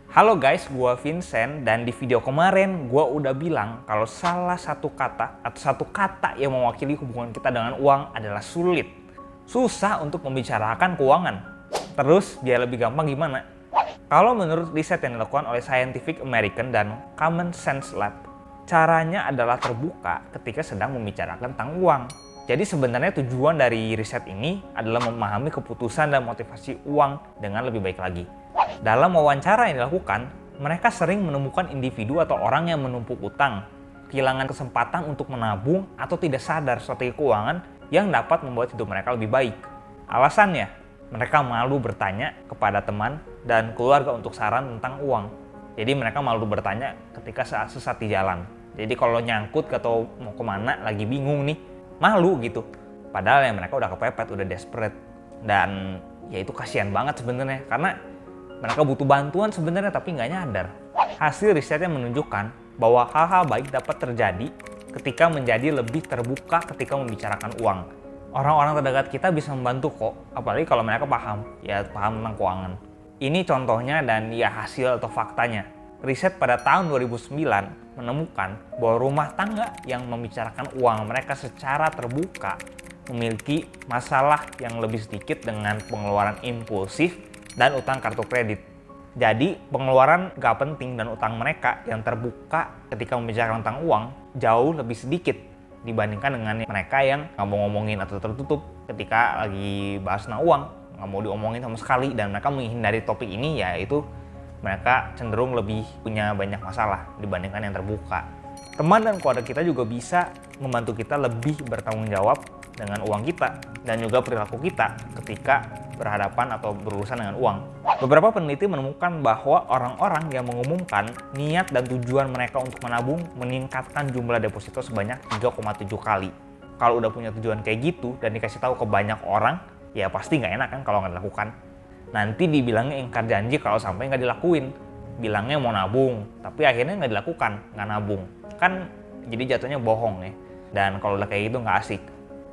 Halo guys, gua Vincent dan di video kemarin gua udah bilang kalau salah satu kata atau satu kata yang mewakili hubungan kita dengan uang adalah sulit. Susah untuk membicarakan keuangan. Terus biar lebih gampang gimana? Kalau menurut riset yang dilakukan oleh Scientific American dan Common Sense Lab, caranya adalah terbuka ketika sedang membicarakan tentang uang. Jadi sebenarnya tujuan dari riset ini adalah memahami keputusan dan motivasi uang dengan lebih baik lagi. Dalam wawancara yang dilakukan, mereka sering menemukan individu atau orang yang menumpuk utang, kehilangan kesempatan untuk menabung atau tidak sadar strategi keuangan yang dapat membuat hidup mereka lebih baik. Alasannya, mereka malu bertanya kepada teman dan keluarga untuk saran tentang uang. Jadi mereka malu bertanya ketika saat sesat di jalan. Jadi kalau nyangkut atau mau kemana lagi bingung nih, malu gitu. Padahal ya mereka udah kepepet, udah desperate. Dan ya itu kasihan banget sebenarnya karena mereka butuh bantuan sebenarnya tapi nggak nyadar. Hasil risetnya menunjukkan bahwa hal-hal baik dapat terjadi ketika menjadi lebih terbuka ketika membicarakan uang. Orang-orang terdekat kita bisa membantu kok, apalagi kalau mereka paham tentang keuangan. Ini contohnya dan ya hasil atau faktanya. Riset pada tahun 2009 menemukan bahwa rumah tangga yang membicarakan uang mereka secara terbuka memiliki masalah yang lebih sedikit dengan pengeluaran impulsif dan utang kartu kredit. Jadi pengeluaran gak penting dan utang mereka yang terbuka ketika membicarakan tentang uang jauh lebih sedikit dibandingkan dengan mereka yang gak mau ngomongin atau tertutup ketika lagi bahas tentang uang, gak mau diomongin sama sekali dan mereka menghindari topik ini, yaitu mereka cenderung lebih punya banyak masalah dibandingkan yang terbuka. Teman dan keluarga kita juga bisa membantu kita lebih bertanggung jawab dengan uang kita dan juga perilaku kita ketika berhadapan atau berurusan dengan uang. Beberapa peneliti menemukan bahwa orang-orang yang mengumumkan niat dan tujuan mereka untuk menabung meningkatkan jumlah deposito sebanyak 3,7 kali. Kalau udah punya tujuan kayak gitu dan dikasih tahu ke banyak orang, ya pasti nggak enak kan kalau nggak dilakukan. Nanti dibilangnya ingkar janji kalau sampai nggak dilakuin. Bilangnya mau nabung, tapi akhirnya nggak dilakukan, nggak nabung. Kan jadi jatuhnya bohong ya. Dan kalau udah kayak gitu nggak asik.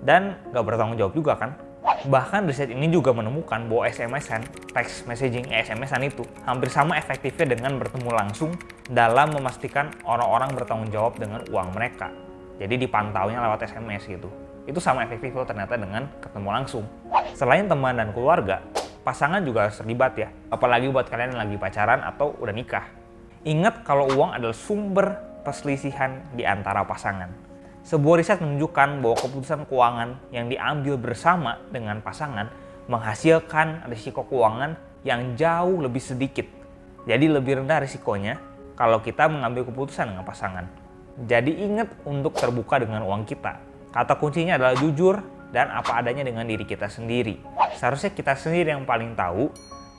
Dan nggak bertanggung jawab juga kan. Bahkan riset ini juga menemukan bahwa SMS-an, text messaging SMS-an itu hampir sama efektifnya dengan bertemu langsung dalam memastikan orang-orang bertanggung jawab dengan uang mereka. Jadi dipantaunya lewat SMS gitu. Itu sama efektif loh ternyata dengan ketemu langsung. Selain teman dan keluarga, pasangan juga harus terlibat ya. Apalagi buat kalian yang lagi pacaran atau udah nikah. Ingat kalau uang adalah sumber perselisihan di antara pasangan. Sebuah riset menunjukkan bahwa keputusan keuangan yang diambil bersama dengan pasangan menghasilkan risiko keuangan yang jauh lebih sedikit. Jadi lebih rendah risikonya kalau kita mengambil keputusan dengan pasangan. Jadi ingat untuk terbuka dengan uang kita. Kata kuncinya adalah jujur dan apa adanya dengan diri kita sendiri. Seharusnya kita sendiri yang paling tahu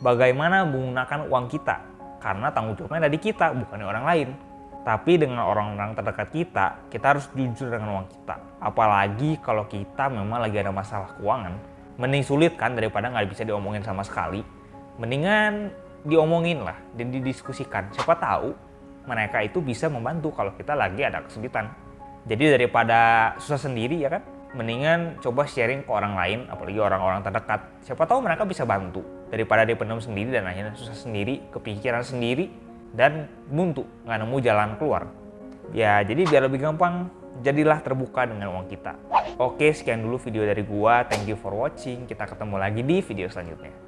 bagaimana menggunakan uang kita. Karena tanggung jawabnya ada di kita, bukan di orang lain. Tapi dengan orang-orang terdekat kita harus jujur dengan uang kita. Apalagi kalau kita memang lagi ada masalah keuangan. Mending sulit kan daripada nggak bisa diomongin sama sekali. Mendingan diomongin lah dan didiskusikan. Siapa tahu mereka itu bisa membantu kalau kita lagi ada kesulitan. Jadi daripada susah sendiri ya kan, mendingan coba sharing ke orang lain, apalagi orang-orang terdekat. Siapa tahu mereka bisa bantu daripada dipendam sendiri dan akhirnya susah sendiri, kepikiran sendiri, dan buntu, nggak nemu jalan keluar. Ya, jadi biar lebih gampang, jadilah terbuka dengan uang kita. Oke, sekian dulu video dari gua. Thank you for watching. Kita ketemu lagi di video selanjutnya.